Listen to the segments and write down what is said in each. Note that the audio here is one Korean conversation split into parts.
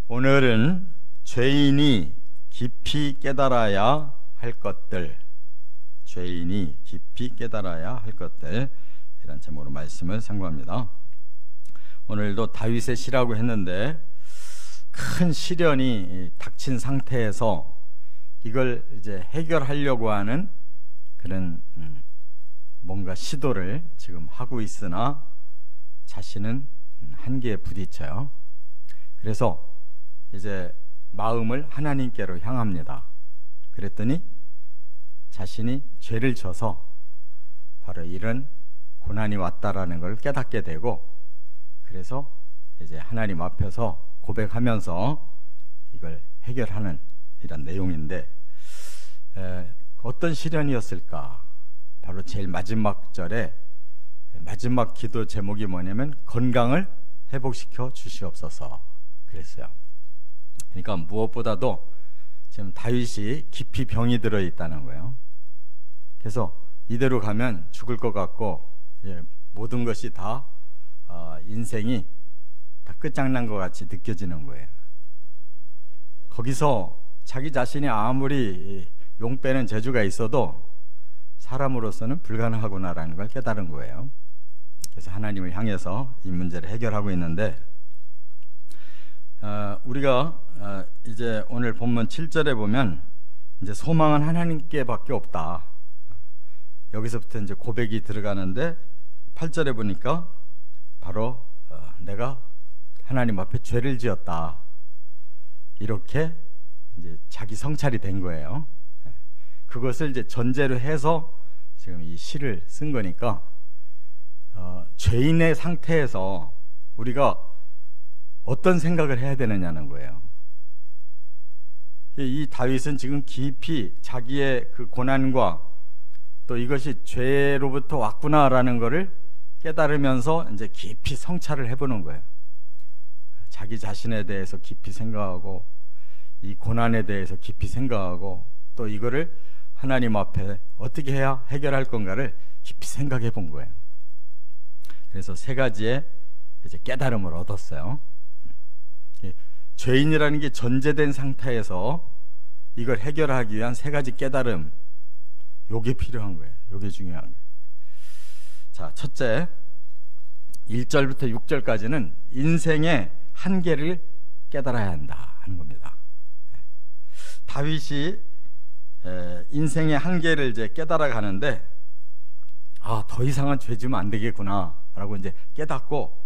오늘은 죄인이 깊이 깨달아야 할 것들, 죄인이 깊이 깨달아야 할 것들, 이런 제목으로 말씀을 상고합니다. 오늘도 다윗의 시라고 했는데 큰 시련이 닥친 상태에서 이걸 이제 해결하려고 하는 그런 뭔가 시도를 지금 하고 있으나 자신은 한계에 부딪혀요. 그래서 이제 마음을 하나님께로 향합니다. 그랬더니 자신이 죄를 져서 바로 이런 고난이 왔다라는 걸 깨닫게 되고, 그래서 이제 하나님 앞에서 고백하면서 이걸 해결하는 이런 내용인데, 어떤 시련이었을까? 바로 제일 마지막 절에 마지막 기도 제목이 뭐냐면 건강을 회복시켜 주시옵소서 그랬어요. 그러니까 무엇보다도 지금 다윗이 깊이 병이 들어 있다는 거예요. 그래서 이대로 가면 죽을 것 같고, 모든 것이 다 인생이 다 끝장난 것 같이 느껴지는 거예요. 거기서 자기 자신이 아무리 용 빼는 재주가 있어도 사람으로서는 불가능하구나라는 걸 깨달은 거예요. 그래서 하나님을 향해서 이 문제를 해결하고 있는데, 우리가 이제 오늘 본문 7절에 보면 이제 소망은 하나님께 밖에 없다, 여기서부터 이제 고백이 들어가는데 8절에 보니까 바로 내가 하나님 앞에 죄를 지었다, 이렇게 이제 자기 성찰이 된 거예요. 그것을 이제 전제로 해서 지금 이 시를 쓴 거니까, 죄인의 상태에서 우리가 어떤 생각을 해야 되느냐는 거예요. 이 다윗은 지금 깊이 자기의 그 고난과 또 이것이 죄로부터 왔구나라는 것을 깨달으면서 이제 깊이 성찰을 해보는 거예요. 자기 자신에 대해서 깊이 생각하고, 이 고난에 대해서 깊이 생각하고, 또 이거를 하나님 앞에 어떻게 해야 해결할 건가를 깊이 생각해 본 거예요. 그래서 세 가지의 이제 깨달음을 얻었어요. 죄인이라는 게 전제된 상태에서 이걸 해결하기 위한 세 가지 깨달음, 요게 필요한 거예요. 요게 중요한 거예요. 자, 첫째, 1절부터 6절까지는 인생의 한계를 깨달아야 한다 하는 겁니다. 다윗이 인생의 한계를 이제 깨달아 가는데, 더 이상은 죄 지으면 안 되겠구나 라고 이제 깨닫고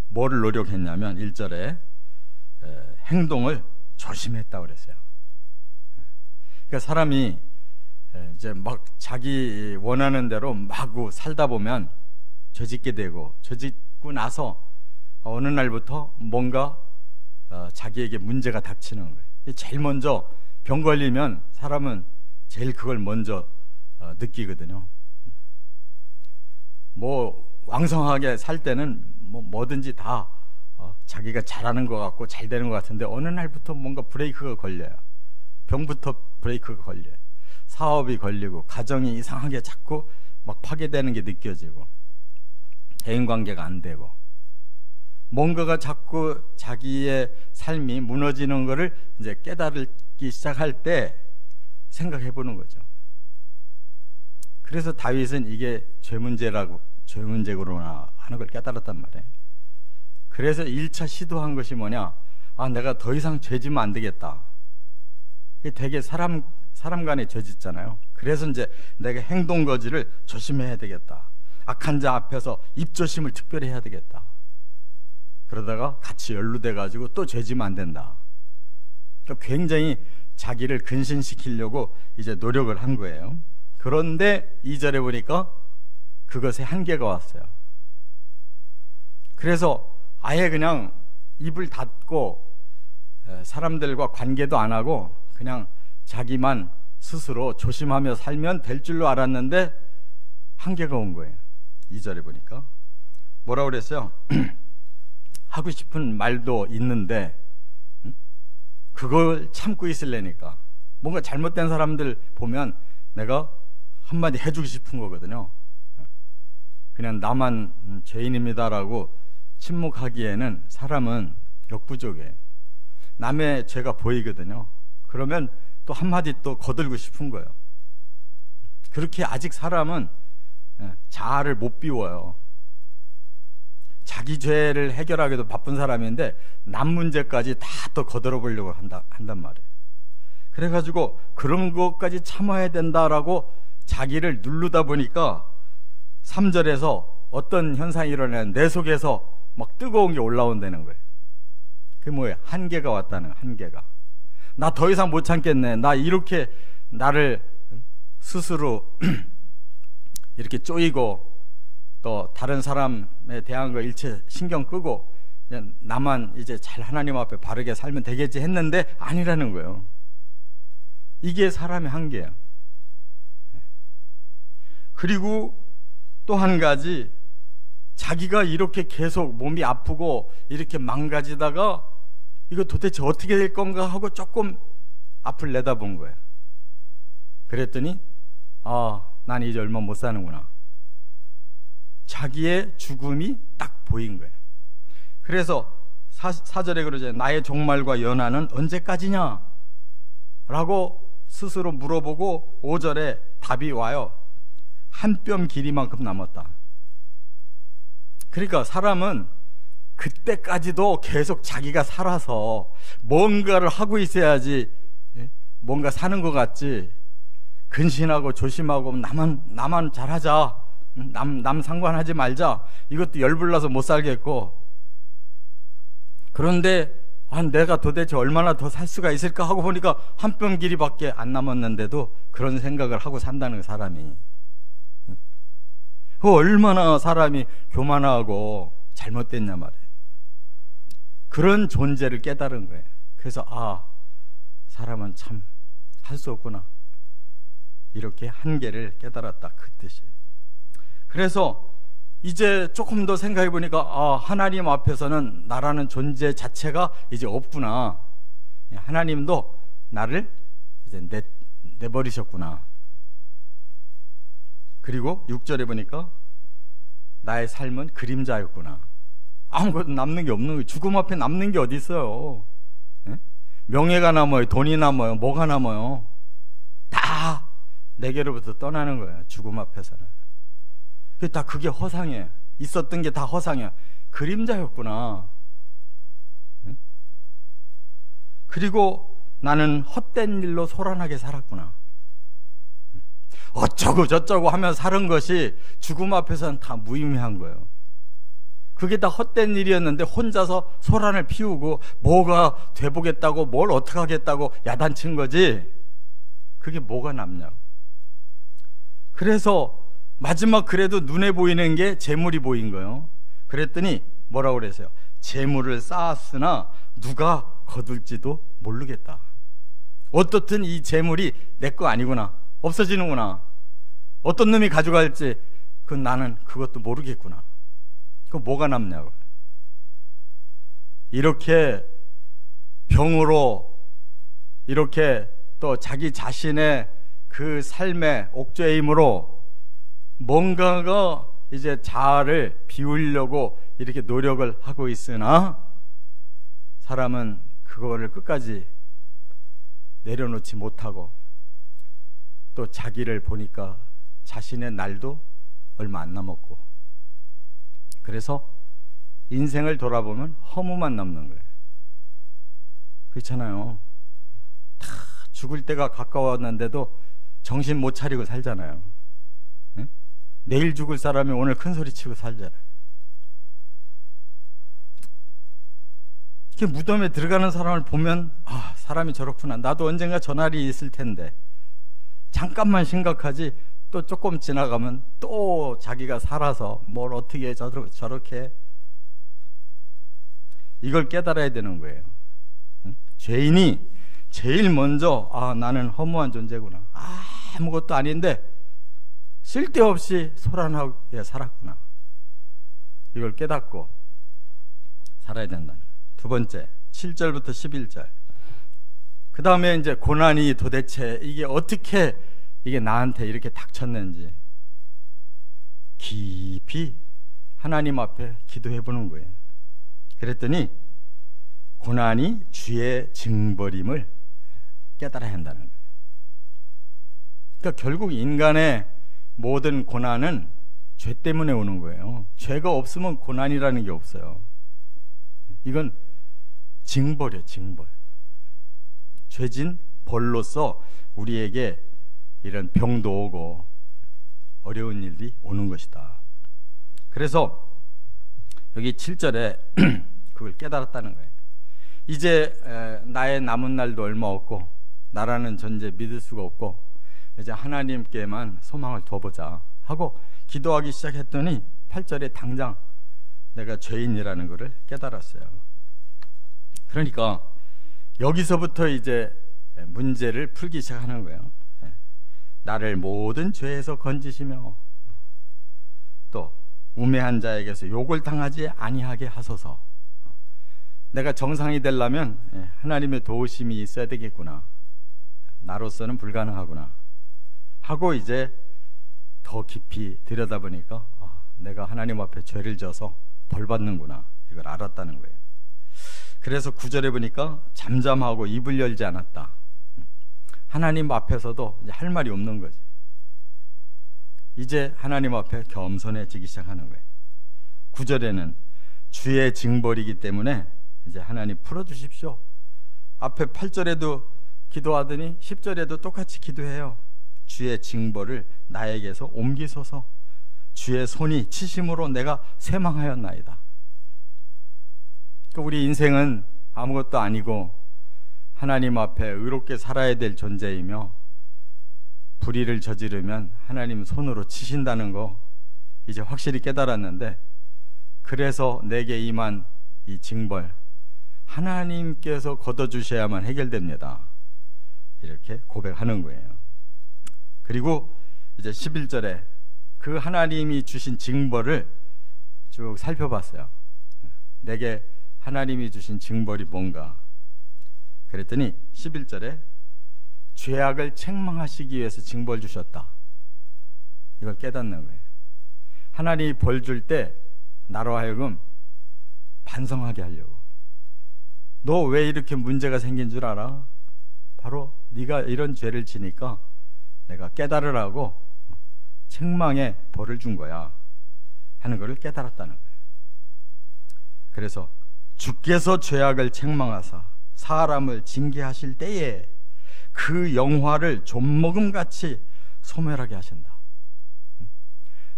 뭐를 노력했냐면 1절에 행동을 조심했다고 그랬어요. 그러니까 사람이 이제 막 자기 원하는 대로 마구 살다 보면 죄짓게 되고, 죄짓고 나서 어느 날부터 뭔가 자기에게 문제가 닥치는 거예요. 제일 먼저 병 걸리면 사람은 제일 그걸 먼저 느끼거든요. 뭐 왕성하게 살 때는 뭐든지 다 자기가 잘하는 것 같고 잘 되는 것 같은데, 어느 날부터 뭔가 브레이크가 걸려요. 병부터 브레이크가 걸려요. 사업이 걸리고, 가정이 이상하게 자꾸 막 파괴되는 게 느껴지고, 대인관계가 안 되고, 뭔가가 자꾸 자기의 삶이 무너지는 거를 이제 깨달기 시작할 때 생각해 보는 거죠. 그래서 다윗은 이게 죄 문제구나 하는 걸 깨달았단 말이에요. 그래서 1차 시도한 것이 뭐냐? 내가 더 이상 죄 지면 안 되겠다. 이게 되게 사람 간에 죄 짓잖아요. 그래서 이제 내가 행동 거지를 조심해야 되겠다. 악한 자 앞에서 입조심을 특별히 해야 되겠다. 그러다가 같이 연루돼 가지고 또 죄 지면 안 된다. 그러니까 굉장히 자기를 근신시키려고 이제 노력을 한 거예요. 그런데 2절에 보니까 그것에 한계가 왔어요. 그래서 아예 그냥 입을 닫고 사람들과 관계도 안 하고 그냥 자기만 스스로 조심하며 살면 될 줄로 알았는데 한계가 온 거예요. 2절에 보니까 뭐라고 그랬어요? 하고 싶은 말도 있는데 그걸 참고 있으려니까, 뭔가 잘못된 사람들 보면 내가 한마디 해주고 싶은 거거든요. 그냥 나만 죄인입니다라고 침묵하기에는 사람은 역부족이에요. 남의 죄가 보이거든요. 그러면 또 한마디 또 거들고 싶은 거예요. 그렇게 아직 사람은 자아를 못 비워요. 자기 죄를 해결하기도 바쁜 사람인데 남 문제까지 다 또 거들어 보려고 한단 말이에요. 그래가지고 그런 것까지 참아야 된다라고 자기를 누르다 보니까 3절에서 어떤 현상이 일어나는 내 속에서 막 뜨거운 게 올라온다는 거예요. 그게 뭐예요? 한계가 왔다는 거예요. 한계가. 나 더 이상 못 참겠네. 나 이렇게 나를 스스로 이렇게 쪼이고 또 다른 사람에 대한 거 일체 신경 끄고 그냥 나만 이제 잘 하나님 앞에 바르게 살면 되겠지 했는데 아니라는 거예요. 이게 사람의 한계야. 그리고 또 한 가지, 자기가 이렇게 계속 몸이 아프고 이렇게 망가지다가 이거 도대체 어떻게 될 건가 하고 조금 앞을 내다본 거예요. 그랬더니 난 이제 얼마 못 사는구나. 자기의 죽음이 딱 보인 거예요. 그래서 4절에 그러죠. 나의 종말과 연한은 언제까지냐? 라고 스스로 물어보고 5절에 답이 와요. 한 뼘 길이만큼 남았다. 그러니까 사람은 그때까지도 계속 자기가 살아서 뭔가를 하고 있어야지 뭔가 사는 것 같지, 근신하고 조심하고 나만 잘하자, 남 상관하지 말자, 이것도 열불나서 못 살겠고, 그런데 내가 도대체 얼마나 더 살 수가 있을까 하고 보니까 한 뼘 길이밖에 안 남았는데도 그런 생각을 하고 산다는 사람이, 그 얼마나 사람이 교만하고 잘못됐냐 말이에요. 그런 존재를 깨달은 거예요. 그래서 사람은 참 할 수 없구나, 이렇게 한계를 깨달았다, 그 뜻이에요. 그래서 이제 조금 더 생각해 보니까 하나님 앞에서는 나라는 존재 자체가 이제 없구나. 하나님도 나를 이제 내버리셨구나. 그리고 6절에 보니까 나의 삶은 그림자였구나. 아무것도 남는 게 없는 거예요. 죽음 앞에 남는 게 어디 있어요? 예? 명예가 남아요? 돈이 남아요? 뭐가 남아요? 다 내게로부터 떠나는 거예요. 죽음 앞에서는. 다 그게 허상이에요. 있었던 게 다 허상이에요. 그림자였구나. 예? 그리고 나는 헛된 일로 소란하게 살았구나. 어쩌고 저쩌고 하며 사는 것이 죽음 앞에서는 다 무의미한 거예요. 그게 다 헛된 일이었는데 혼자서 소란을 피우고 뭐가 돼보겠다고 뭘 어떻게 하겠다고 야단친 거지, 그게 뭐가 남냐고. 그래서 마지막 그래도 눈에 보이는 게 재물이 보인 거예요. 그랬더니 뭐라고 그랬어요? 재물을 쌓았으나 누가 거둘지도 모르겠다. 어떻든 이 재물이 내 거 아니구나, 없어지는구나, 어떤 놈이 가져갈지 나는 그것도 모르겠구나. 그 뭐가 남냐고. 이렇게 병으로 이렇게 또 자기 자신의 그 삶의 옥죄임으로 뭔가가 이제 자아를 비우려고 이렇게 노력을 하고 있으나 사람은 그거를 끝까지 내려놓지 못하고 또 자기를 보니까 자신의 날도 얼마 안 남았고, 그래서 인생을 돌아보면 허무만 남는 거예요. 그렇잖아요. 다 죽을 때가 가까웠는데도 정신 못 차리고 살잖아요. 네? 내일 죽을 사람이 오늘 큰 소리 치고 살잖아요. 이렇게 무덤에 들어가는 사람을 보면 사람이 저렇구나, 나도 언젠가 저 날이 있을 텐데, 잠깐만 심각하지 또 조금 지나가면 또 자기가 살아서 뭘 어떻게 저렇게, 이걸 깨달아야 되는 거예요. 죄인이 제일 먼저 나는 허무한 존재구나, 아무것도 아닌데 쓸데없이 소란하게 살았구나, 이걸 깨닫고 살아야 된다는 거예요. 두 번째, 7절부터 11절. 그 다음에 이제 고난이 도대체 이게 어떻게 이게 나한테 이렇게 닥쳤는지 깊이 하나님 앞에 기도해 보는 거예요. 그랬더니 고난이 주의 징벌임을 깨달아야 한다는 거예요. 그러니까 결국 인간의 모든 고난은 죄 때문에 오는 거예요. 죄가 없으면 고난이라는 게 없어요. 이건 징벌이에요, 징벌. 죄진 벌로서 우리에게 이런 병도 오고 어려운 일이 오는 것이다. 그래서 여기 7절에 그걸 깨달았다는 거예요. 이제 나의 남은 날도 얼마 없고 나라는 전제 믿을 수가 없고 이제 하나님께만 소망을 둬보자 하고 기도하기 시작했더니 8절에 당장 내가 죄인이라는 것을 깨달았어요. 그러니까 여기서부터 이제 문제를 풀기 시작하는 거예요. 나를 모든 죄에서 건지시며 또 우매한 자에게서 욕을 당하지 아니하게 하소서. 내가 정상이 되려면 하나님의 도우심이 있어야 되겠구나, 나로서는 불가능하구나 하고 이제 더 깊이 들여다보니까 내가 하나님 앞에 죄를 져서 벌 받는구나, 이걸 알았다는 거예요. 그래서 9절에 보니까 잠잠하고 입을 열지 않았다. 하나님 앞에서도 이제 할 말이 없는 거지. 이제 하나님 앞에 겸손해지기 시작하는 거예요. 9절에는 주의 징벌이기 때문에 이제 하나님 풀어주십시오. 앞에 8절에도 기도하더니 10절에도 똑같이 기도해요. 주의 징벌을 나에게서 옮기소서. 주의 손이 치심으로 내가 쇠망하였나이다. 우리 인생은 아무것도 아니고 하나님 앞에 의롭게 살아야 될 존재이며 불의를 저지르면 하나님 손으로 치신다는 거 이제 확실히 깨달았는데, 그래서 내게 임한 이 징벌 하나님께서 걷어주셔야만 해결됩니다. 이렇게 고백하는 거예요. 그리고 이제 11절에 그 하나님이 주신 징벌을 쭉 살펴봤어요. 내게 하나님이 주신 징벌이 뭔가 그랬더니 11절에 죄악을 책망하시기 위해서 징벌 주셨다. 이걸 깨닫는 거예요. 하나님이 벌 줄 때 나로 하여금 반성하게 하려고. 너 왜 이렇게 문제가 생긴 줄 알아? 바로 네가 이런 죄를 지니까 내가 깨달으라고 책망의 벌을 준 거야 하는 것을 깨달았다는 거예요. 그래서 주께서 죄악을 책망하사 사람을 징계하실 때에 그 영화를 좀먹음같이 소멸하게 하신다.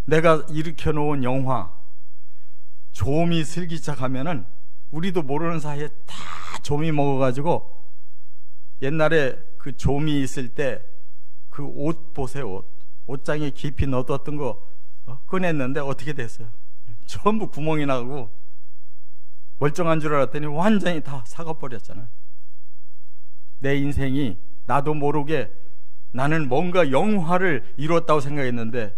내가 일으켜 놓은 영화, 좀이 슬기 시작하면은 우리도 모르는 사이에 다 좀이 먹어가지고, 옛날에 그 좀이 있을 때 그 옷 보세요. 옷장에 깊이 넣어뒀던 거 꺼냈는데 어떻게 됐어요? 전부 구멍이 나고 멀쩡한 줄 알았더니 완전히 다 삭아버렸잖아요. 내 인생이 나도 모르게 나는 뭔가 영화를 이뤘다고 생각했는데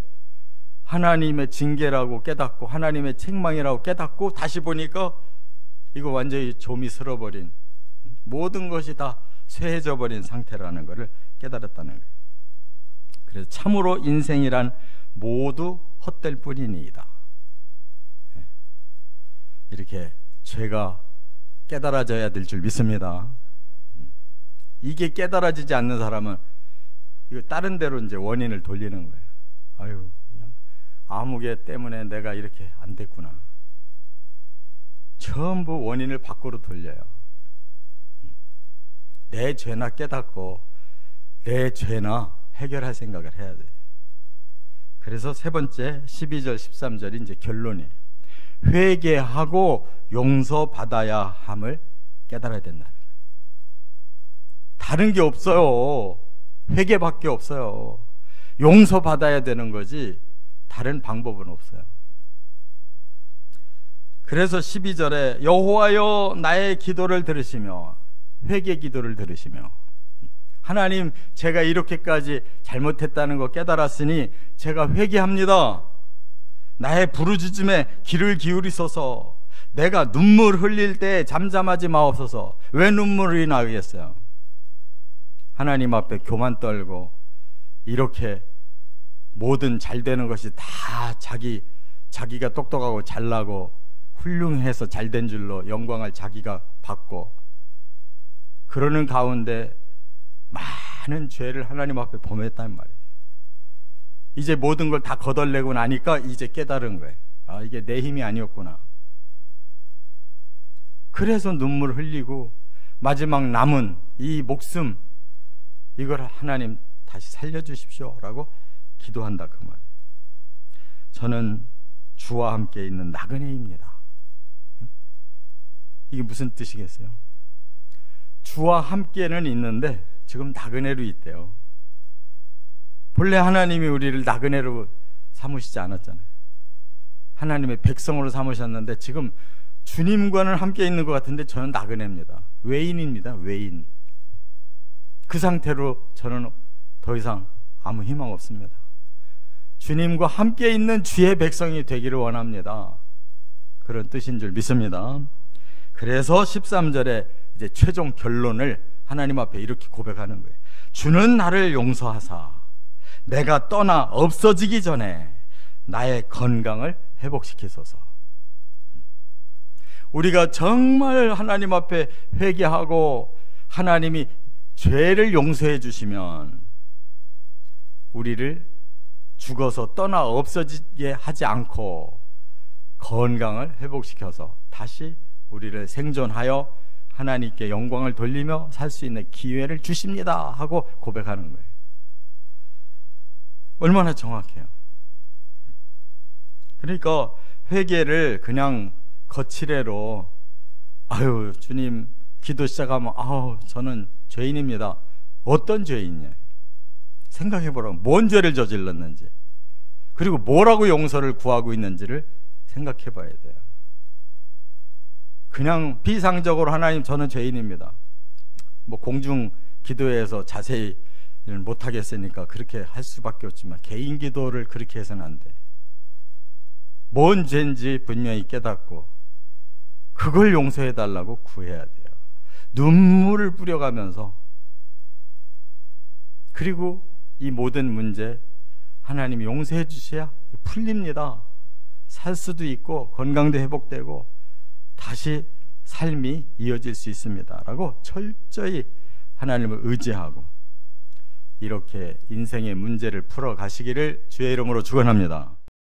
하나님의 징계라고 깨닫고 하나님의 책망이라고 깨닫고 다시 보니까 이거 완전히 좀이 쓸어버린, 모든 것이 다 쇠해져 버린 상태라는 것을 깨달았다는 거예요. 그래서 참으로 인생이란 모두 헛될 뿐이니이다. 이렇게 죄가 깨달아져야 될 줄 믿습니다. 이게 깨달아지지 않는 사람은 이거 다른 데로 이제 원인을 돌리는 거예요. 아유, 그냥 아무개 때문에 내가 이렇게 안 됐구나. 전부 원인을 밖으로 돌려요. 내 죄나 깨닫고 내 죄나 해결할 생각을 해야 돼요. 그래서 세 번째 12절 13절이 이제 결론이에요. 회개하고 용서받아야 함을 깨달아야 된다는 거예요. 다른 게 없어요. 회개밖에 없어요. 용서받아야 되는 거지 다른 방법은 없어요. 그래서 12절에 여호와여 나의 기도를 들으시며, 회개 기도를 들으시며, 하나님 제가 이렇게까지 잘못했다는 거 깨달았으니 제가 회개합니다. 나의 부르짖음에 귀를 기울이소서. 내가 눈물 흘릴 때 잠잠하지 마옵소서. 왜 눈물이 나겠어요? 하나님 앞에 교만 떨고 이렇게 모든 잘 되는 것이 다 자기가 똑똑하고 잘나고 훌륭해서 잘 된 줄로 영광을 자기가 받고 그러는 가운데 많은 죄를 하나님 앞에 범했단 말이에요. 이제 모든 걸 다 거덜내고 나니까 이제 깨달은 거예요. 아, 이게 내 힘이 아니었구나. 그래서 눈물 흘리고 마지막 남은 이 목숨, 이걸 하나님 다시 살려주십시오 라고 기도한다, 그 말이에요. 저는 주와 함께 있는 나그네입니다. 이게 무슨 뜻이겠어요? 주와 함께는 있는데 지금 나그네로 있대요. 본래 하나님이 우리를 나그네로 삼으시지 않았잖아요. 하나님의 백성으로 삼으셨는데 지금 주님과는 함께 있는 것 같은데 저는 나그네입니다. 외인입니다. 외인. 그 상태로 저는 더 이상 아무 희망 없습니다. 주님과 함께 있는 주의 백성이 되기를 원합니다. 그런 뜻인 줄 믿습니다. 그래서 13절에 이제 최종 결론을 하나님 앞에 이렇게 고백하는 거예요. 주는 나를 용서하사 내가 떠나 없어지기 전에 나의 건강을 회복시키소서. 우리가 정말 하나님 앞에 회개하고 하나님이 죄를 용서해 주시면 우리를 죽어서 떠나 없어지게 하지 않고 건강을 회복시켜서 다시 우리를 생존하여 하나님께 영광을 돌리며 살 수 있는 기회를 주십니다 하고 고백하는 거예요. 얼마나 정확해요. 그러니까 회개를 그냥 거칠애로 아유 주님 기도 시작하면 아우 저는 죄인입니다. 어떤 죄인이냐 생각해보라고. 뭔 죄를 저질렀는지 그리고 뭐라고 용서를 구하고 있는지를 생각해봐야 돼요. 그냥 비상적으로 하나님 저는 죄인입니다. 뭐 공중 기도회에서 자세히 못하겠으니까 그렇게 할 수밖에 없지만 개인 기도를 그렇게 해서는 안 돼. 뭔 죄인지 분명히 깨닫고 그걸 용서해달라고 구해야 돼요. 눈물을 뿌려가면서. 그리고 이 모든 문제 하나님이 용서해 주셔야 풀립니다. 살 수도 있고 건강도 회복되고 다시 삶이 이어질 수 있습니다 라고 철저히 하나님을 의지하고 이렇게 인생의 문제를 풀어 가시기를 주의 이름으로 축원합니다.